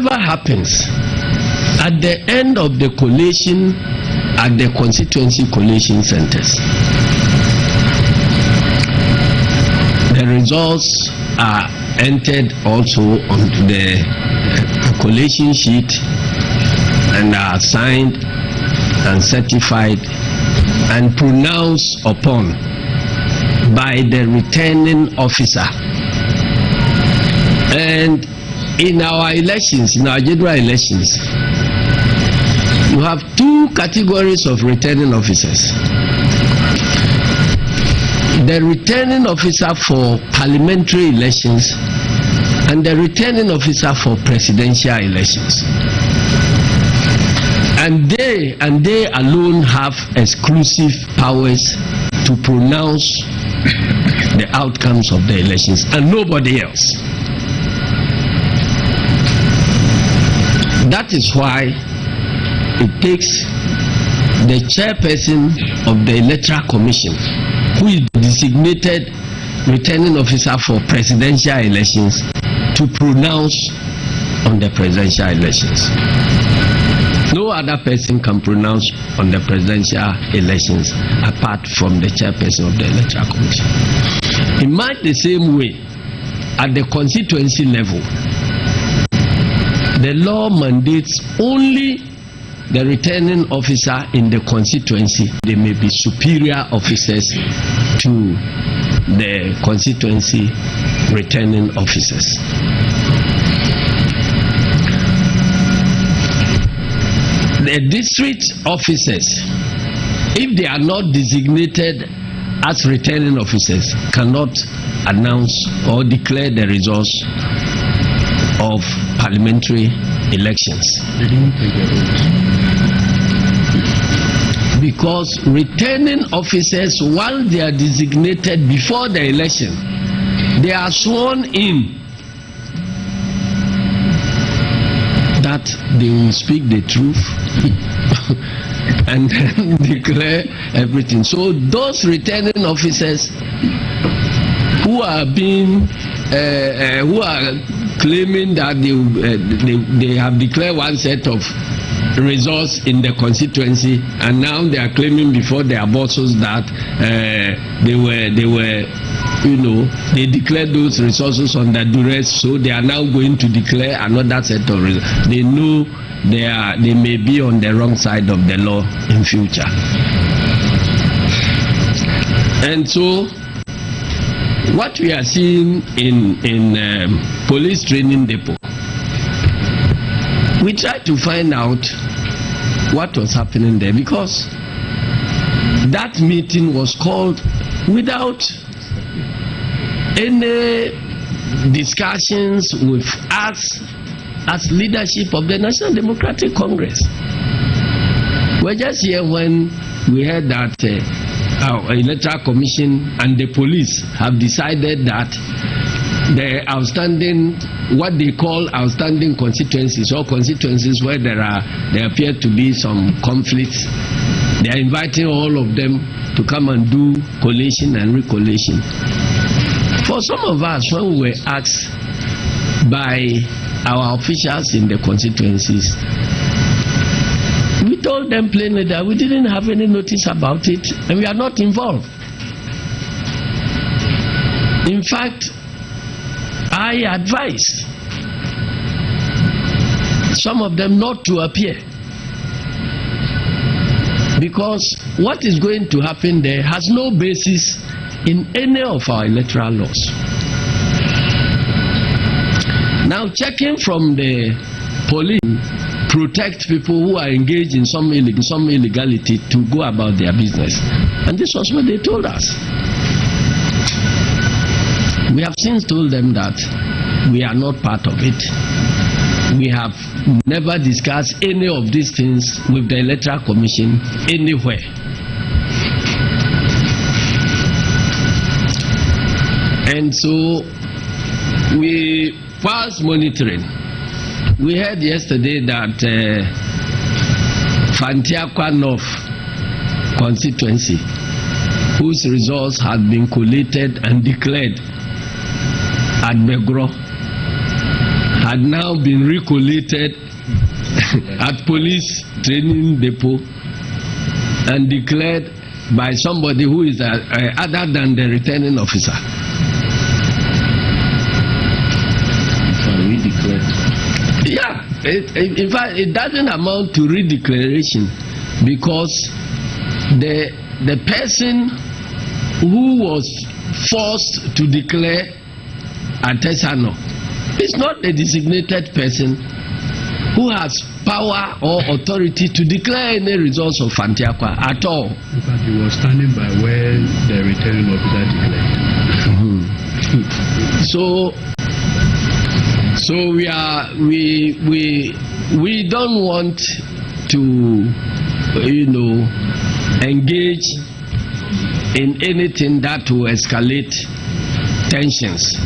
whatever happens at the end of the collation at the constituency collation centers, the results are entered also onto the collation sheet and are signed and certified and pronounced upon by the returning officer. And in our elections, in our general elections, you have two categories of returning officers. The returning officer for parliamentary elections and the returning officer for presidential elections. And they alone have exclusive powers to pronounce the outcomes of the elections, and nobody else. That is why it takes the chairperson of the Electoral Commission, who is the designated returning officer for presidential elections, to pronounce on the presidential elections. No other person can pronounce on the presidential elections apart from the chairperson of the Electoral Commission. In much the same way, at the constituency level, the law mandates only the returning officer in the constituency. They may be superior officers to the constituency returning officers. The district officers, if they are not designated as returning officers, cannot announce or declare the results of parliamentary elections. Because returning officers, while they are designated before the election, they are sworn in that they will speak the truth and then declare everything. So those returning officers who are being who are claiming that they have declared one set of results in the constituency, and now they are claiming before their bosses that they were they declared those resources under duress, so they are now going to declare another set of results. They know they may be on the wrong side of the law in future. And so what we are seeing in police training depot, we tried to find out what was happening there, because that meeting was called without any discussions with us as leadership of the National Democratic Congress. We're just here when we heard that our Electoral Commission and the police have decided that the outstanding, what they call outstanding constituencies, or constituencies where there appear to be some conflicts, they are inviting all of them to come and do collation and re-collation. For some of us, when we were asked by our officials in the constituencies, we told them plainly that we didn't have any notice about it and we are not involved. In fact, I advise some of them not to appear, because what is going to happen there has no basis in any of our electoral laws. Now, checking from the police protect people who are engaged in some illegality to go about their business, and this was what they told us. We have since told them that we are not part of it. We have never discussed any of these things with the Electoral Commission anywhere. And so we passed monitoring. We heard yesterday that Fantiakwa North constituency, whose results had been collated and declared at Begro, had now been recollated at police training depot and declared by somebody who is other than the returning officer. Yeah, in fact, it doesn't amount to redeclaration, because the person who was forced to declare artisanal is not a designated person who has power or authority to declare any results of Fantiakwa at all. In fact, he was standing by where the returning officer declared. So we don't want to, engage in anything that will escalate tensions.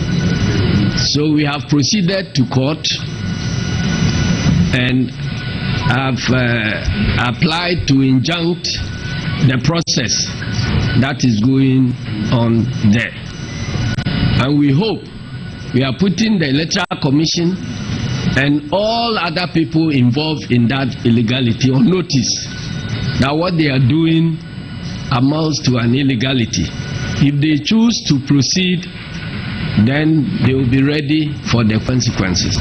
So we have proceeded to court and have applied to injunct the process that is going on there. And we hope we are putting the Electoral Commission and all other people involved in that illegality on notice that what they are doing amounts to an illegality. If they choose to proceed, then they will be ready for the consequences.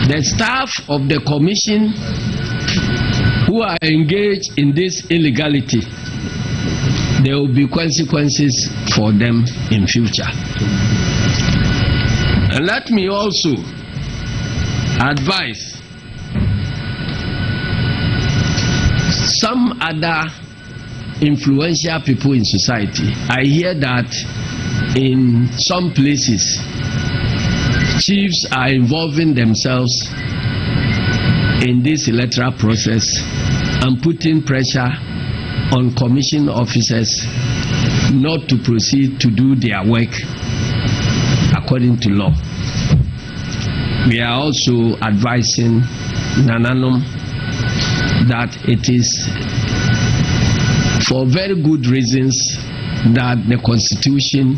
The staff of the commission who are engaged in this illegality, there will be consequences for them in future. And let me also advise some other influential people in society. I hear that in some places chiefs are involving themselves in this electoral process and putting pressure on commission officers not to proceed to do their work according to law. We are also advising Nananom that it is for very good reasons that the Constitution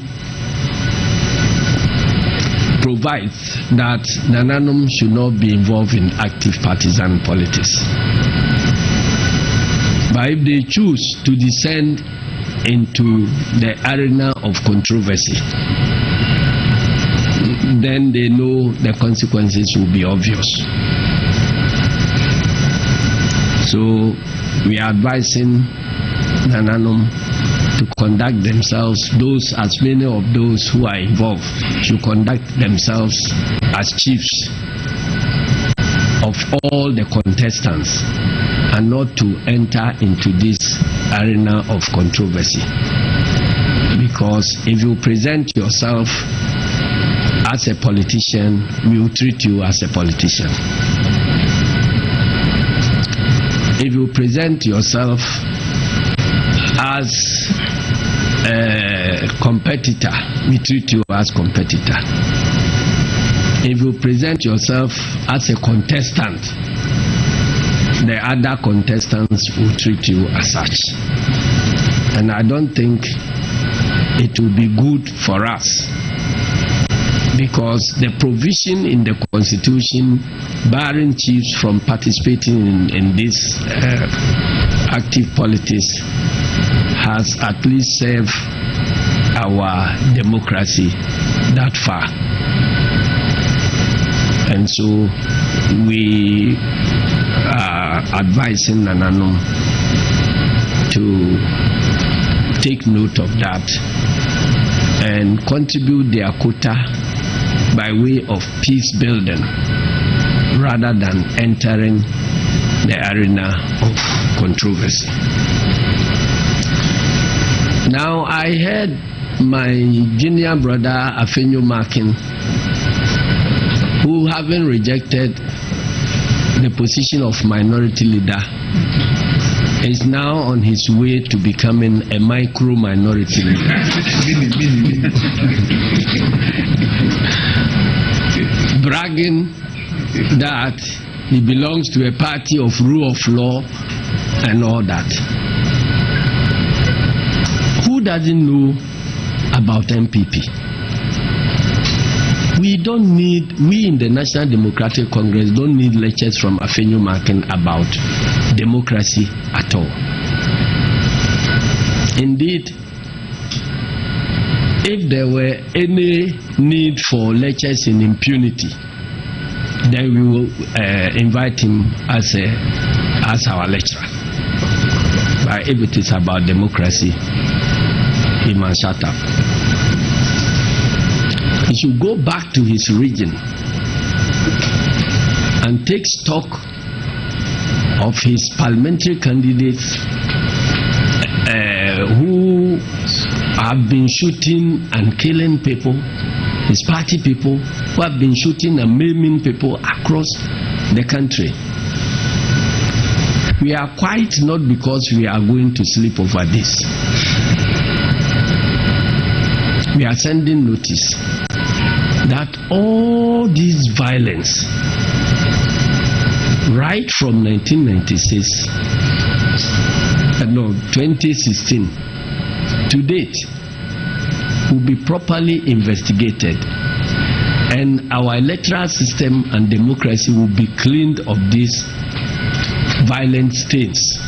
provides that Nananom should not be involved in active partisan politics. But if they choose to descend into the arena of controversy, then they know the consequences will be obvious. So we are advising Nananom to conduct themselves, as many of those who are involved should conduct themselves as chiefs of all the contestants and not to enter into this arena of controversy. Because if you present yourself as a politician, we will treat you as a politician. If you present yourself as a competitor, we treat you as competitor. If you present yourself as a contestant, the other contestants will treat you as such. And I don't think it will be good for us, because the provision in the Constitution barring chiefs from participating in this active politics has at least served our democracy that far. And so we are advising Nananom to take note of that and contribute their quota by way of peace building rather than entering the arena of controversy. Now, I heard my junior brother Afenyo Makin, who, having rejected the position of minority leader, is now on his way to becoming a micro minority leader. Bragging that he belongs to a party of rule of law and all that. Who doesn't know about MPP? We in the National Democratic Congress don't need lectures from Afenyo Markin about democracy at all. Indeed, if there were any need for lectures in impunity, then we will invite him as our lecturer. But if it is about democracy, he must shut up. He should go back to his region and take stock of his parliamentary candidates who have been shooting and killing people, his party people who have been shooting and maiming people across the country. We are quiet not because we are going to sleep over this. We are sending notice that all this violence, right from 2016 to date, will be properly investigated, and our electoral system and democracy will be cleaned of these violent states.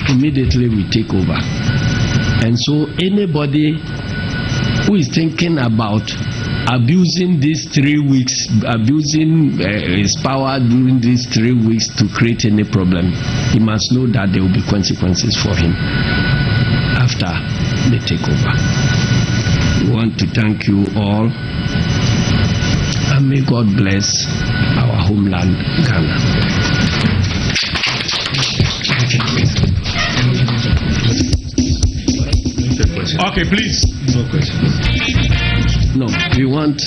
Immediately we take over. And so anybody who is thinking about abusing these 3 weeks, abusing his power during these 3 weeks to create any problem, he must know that there will be consequences for him after the takeover. We want to thank you all, and may God bless our homeland, Ghana. Okay, please. No questions. No, we want.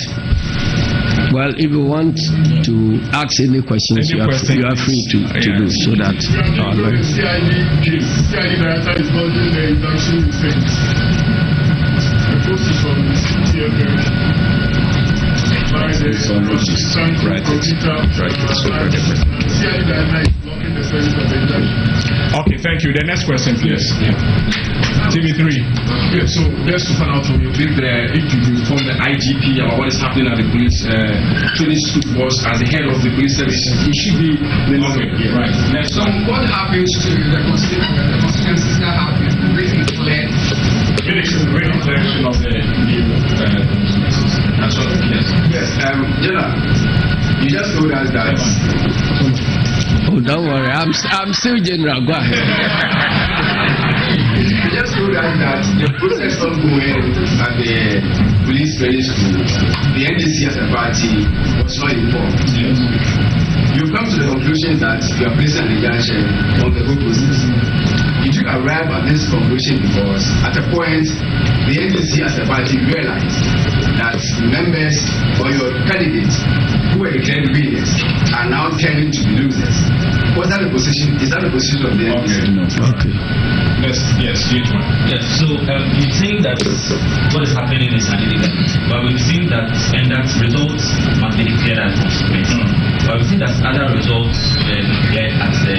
Well, if you want to ask any questions, you are free to do so that our Lord. CID director is holding the induction event. The post is on the CTF by the CID director is blocking the service of the induction. Okay, thank you. The next question, please. TV3. Yeah, so just to find out from you, if you inform the IGP about what is happening at the police training school was as the head of the police service, he should be okay. Yeah. Right. Next. So what happens to the consequences that happen? Really clear. Re-collation of the new That's all. Yes. Jenna, you just told us that. Oh, don't worry, I'm still General. Go ahead. You just told us that the process ongoing at the police training school, the NDC as a party was not involved. Yes. You've come to the conclusion that you are placing an injunction on the whole process. Did you arrive at this conclusion because at a point the NDC as a party realized that members or your candidates who were declared winners are now turning to be losers? Was that the position? Is that the position of the NDC? No. Okay. Yes, so you think that what is happening is illegal, but we've seen that, and that results must be declared as consequence. But we've seen that other results declared at the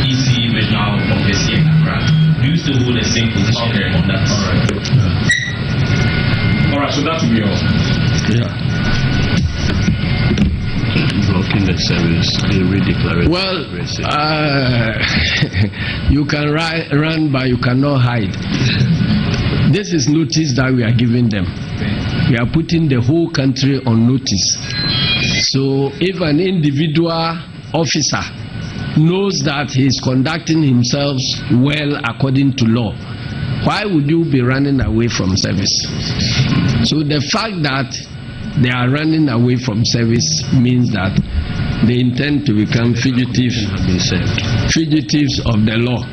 EC regional office here in Accra. Do you still hold the same position on that? All right, so that will be all. Yeah. Blocking the service, they redeclare it. Well, you can run, but you cannot hide. This is notice that we are giving them. We are putting the whole country on notice. So if an individual officer knows that he is conducting himself well according to law, why would you be running away from service? So the fact that they are running away from service means that they intend to become fugitives of the law,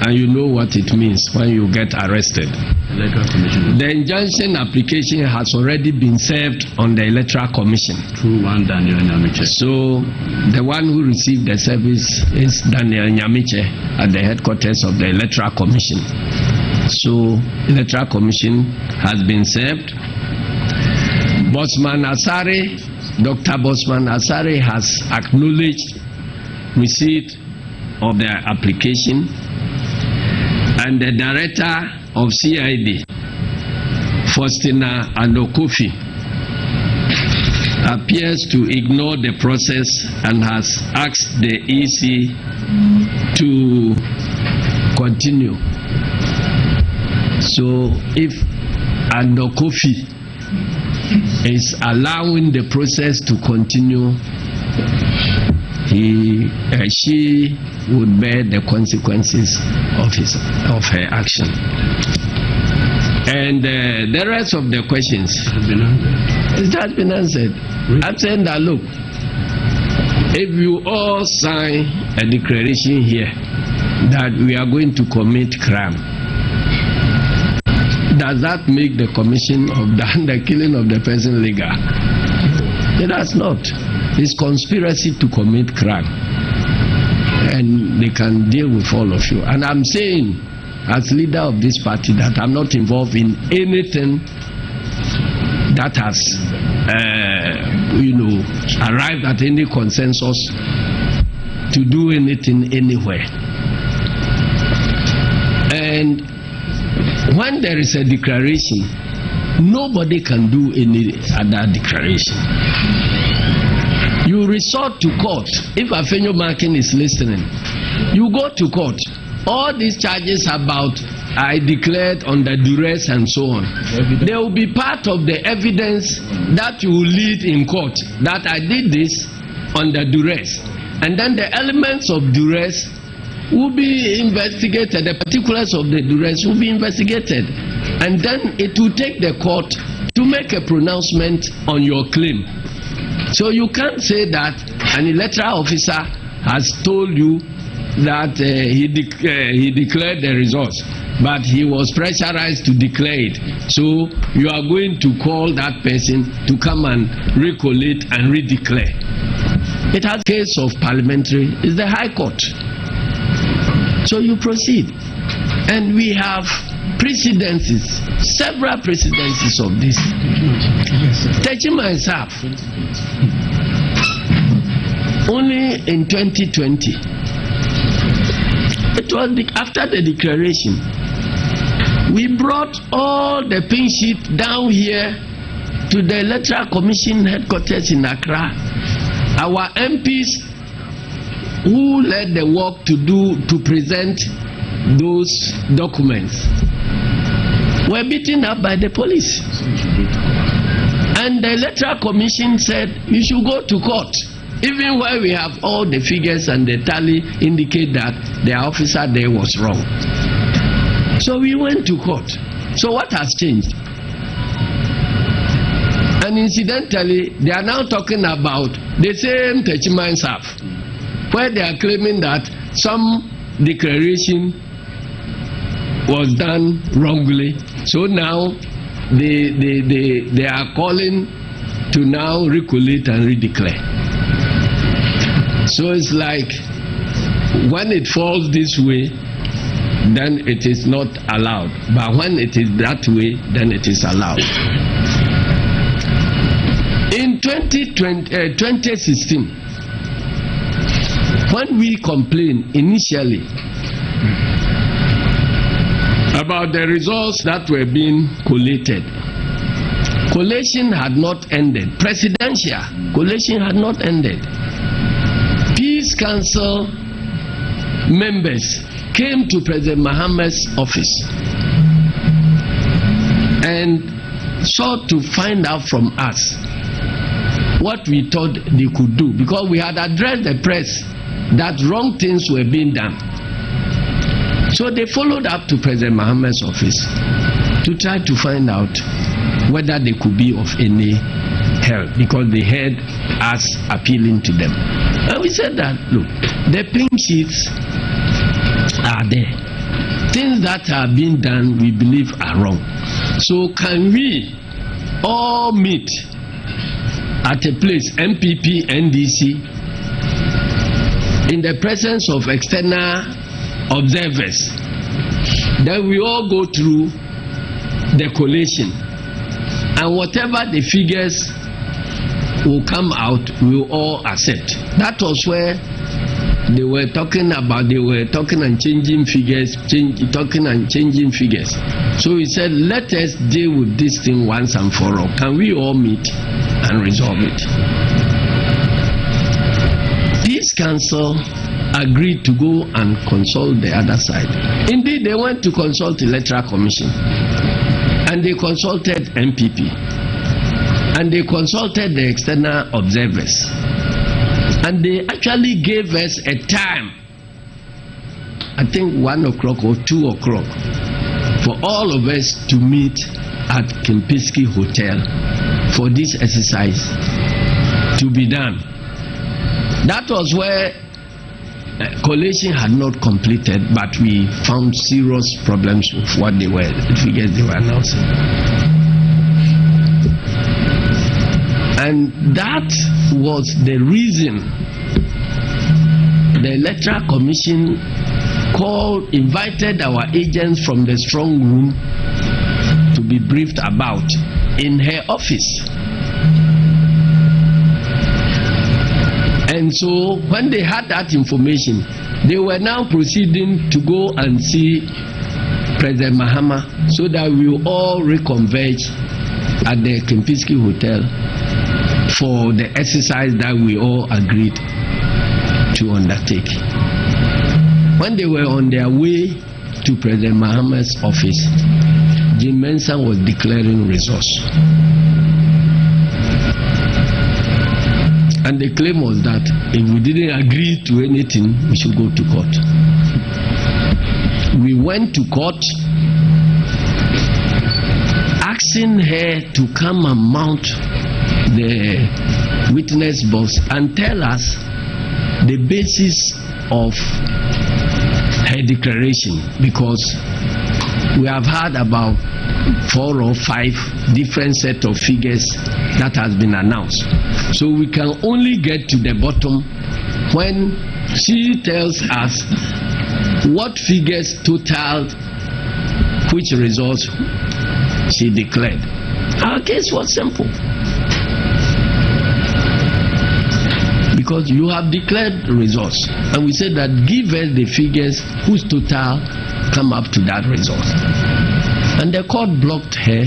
and you know what it means when you get arrested. The injunction application has already been served on the Electoral Commission through one Daniel Nyamiche. So the one who received the service is Daniel Nyamiche at the headquarters of the Electoral Commission. So Electoral Commission has been served. Bosman Asare, Dr. Bosman Asare has acknowledged receipt of the application, and the director of CID Faustina Anokofi appears to ignore the process and has asked the EC to continue. So if Anokofi is allowing the process to continue, she would bear the consequences of her action. And the rest of the questions, it has been answered. I'm saying that, look, if you all sign a declaration here that we are going to commit crime, does that make the commission of the killing of the person legal? It does not. It's conspiracy to commit crime, and they can deal with all of you. And I'm saying, as leader of this party, that I'm not involved in anything that has, arrived at any consensus to do anything anywhere. And when there is a declaration, nobody can do any other declaration. You resort to court. If Afenyo Markin is listening, you go to court. All these charges about I declared under duress and so on, they will be part of the evidence that you will lead in court, that I did this under duress. And then the elements of duress will be investigated, the particulars of the duress will be investigated. And then it will take the court to make a pronouncement on your claim. So you can't say that an electoral officer has told you that he declared the results, but he was pressurized to declare it. So you are going to call that person to come and recollate and redeclare. It has a case of parliamentary, it's the High Court. So you proceed. And we have precedences, several precedences of this. Touching myself, only in 2020, it was after the declaration, we brought all the pink sheet down here to the Electoral Commission headquarters in Accra. Our MPs who led the work to present those documents were beaten up by the police. And the Electoral Commission said you should go to court, even where we have all the figures and the tally indicate that the officer there was wrong. So we went to court. So what has changed? And incidentally, they are now talking about the same Techiman Saf, where they are claiming that some declaration was done wrongly. So now they are calling to now recollate and redeclare. So it's like when it falls this way, then it is not allowed. But when it is that way, then it is allowed. In 2016, when we complained initially about the results that were being collated, collation had not ended. Presidential collation had not ended. Peace Council members came to President Mohammed's office and sought to find out from us what we thought they could do, because we had addressed the press that wrong things were being done. So they followed up to President Mohammed's office to try to find out whether they could be of any help, because they heard us appealing to them. And we said that, look, the pink sheets are there. Things that are being done, we believe, are wrong. So can we all meet at a place, MPP, NDC, in the presence of external observers, then we all go through the collation, and whatever the figures will come out, we will all accept. That was where they were talking and changing figures, changing figures. So he said, let us deal with this thing once and for all. Can we all meet and resolve it? Peace Council agreed to go and consult the other side. Indeed, they went to consult the Electoral Commission, and they consulted MPP, and they consulted the external observers, and they actually gave us a time, I think 1 o'clock or 2 o'clock, for all of us to meet at Kempinski Hotel for this exercise to be done. That was where collation had not completed, but we found serious problems with what they were, the figures they were announcing. And that was the reason the Electoral Commission invited our agents from the strong room to be briefed about in her office. And so when they had that information, they were now proceeding to go and see President Mahama so that we will all reconverge at the Kempinski Hotel for the exercise that we all agreed to undertake. When they were on their way to President Mahama's office, Jim Mensah was declaring resource. And the claim was that if we didn't agree to anything, we should go to court. We went to court asking her to come and mount the witness box and tell us the basis of her declaration, because we have had about 4 or 5 different set of figures that has been announced. So we can only get to the bottom when she tells us what figures totaled which results she declared. Our case was simple. Because you have declared results, and we said that give us the figures whose total come up to that result. And the court blocked her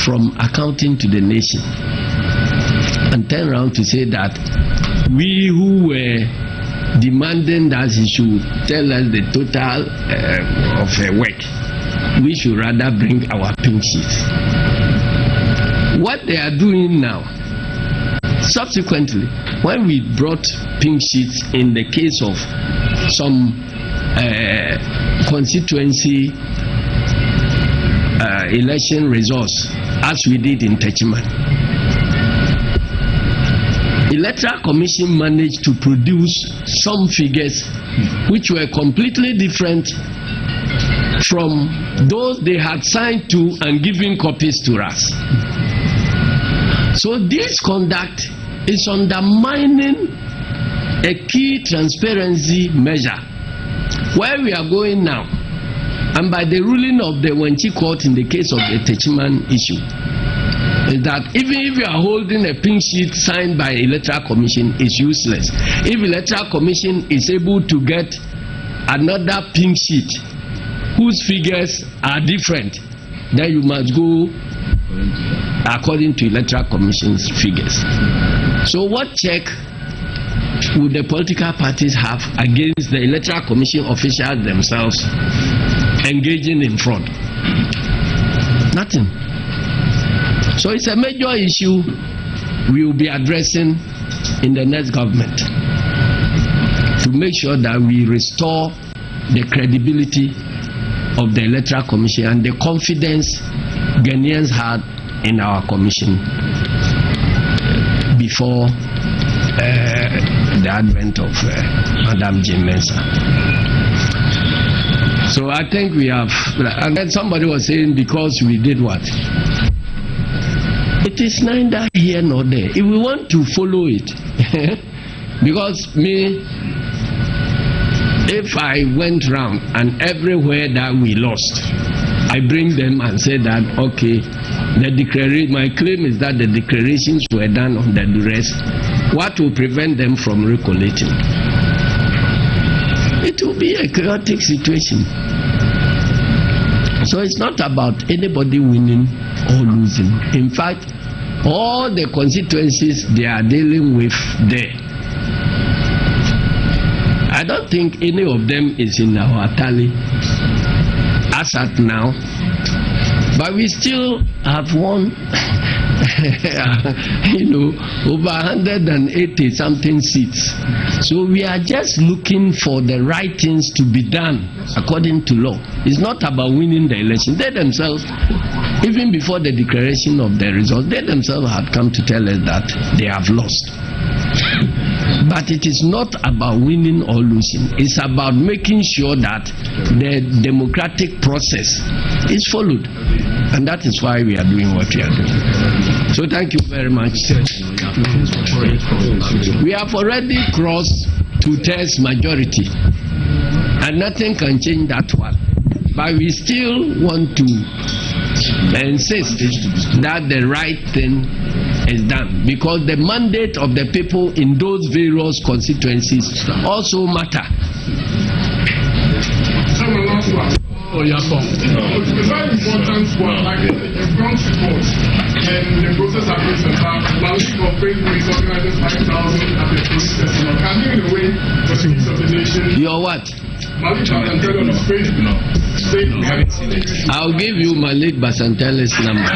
from accounting to the nation and turned around to say that we who were demanding that he should tell us the total of her work, we should rather bring our pink sheets. What they are doing now, subsequently, when we brought pink sheets in the case of some constituency election results, as we did in Techiman, Electoral Commission managed to produce some figures which were completely different from those they had signed to and given copies to us. So this conduct is undermining a key transparency measure. Where we are going now, and by the ruling of the Wenchi court in the case of the Techiman issue, is that even if you are holding a pink sheet signed by Electoral Commission, is useless. If Electoral Commission is able to get another pink sheet whose figures are different, then you must go according to Electoral Commission's figures. So what check would the political parties have against the Electoral Commission officials themselves engaging in fraud? Nothing. So it's a major issue we will be addressing in the next government to make sure that we restore the credibility of the Electoral Commission and the confidence Ghanaians had in our commission before the advent of Madam Jim Mensah. So I think we have, and then somebody was saying because we did what? It is neither here nor there. If we want to follow it, because if I went round and everywhere that we lost, I bring them and say that, okay, my claim is that the declarations were done under duress. What will prevent them from recollating? it will be a chaotic situation. So it's not about anybody winning or losing. In fact, all the constituencies they are dealing with there, I don't think any of them is in our tally as at now, but we still have won over 180 something seats. So we are just looking for the right things to be done according to law. It's not about winning the election. They themselves, even before the declaration of the results, they themselves had come to tell us that they have lost. But it is not about winning or losing. It's about making sure that the democratic process is followed. And that is why we are doing what we are doing. So thank you very much. We have already crossed 2/3 majority. And nothing can change that one. But we still want to insist that the right thing is done, because the mandate of the people in those various constituencies also matter. Oh, yeah, it's a very important one. Like you've gone to court and the process has been set up. Malik of Facebook is organizing 5,000 at the police station. Can you, in a way, for the peace of the nation? Your what? Malik Basantele on his Facebook. No, we haven't seen it. I'll give you Malik Basantele's number.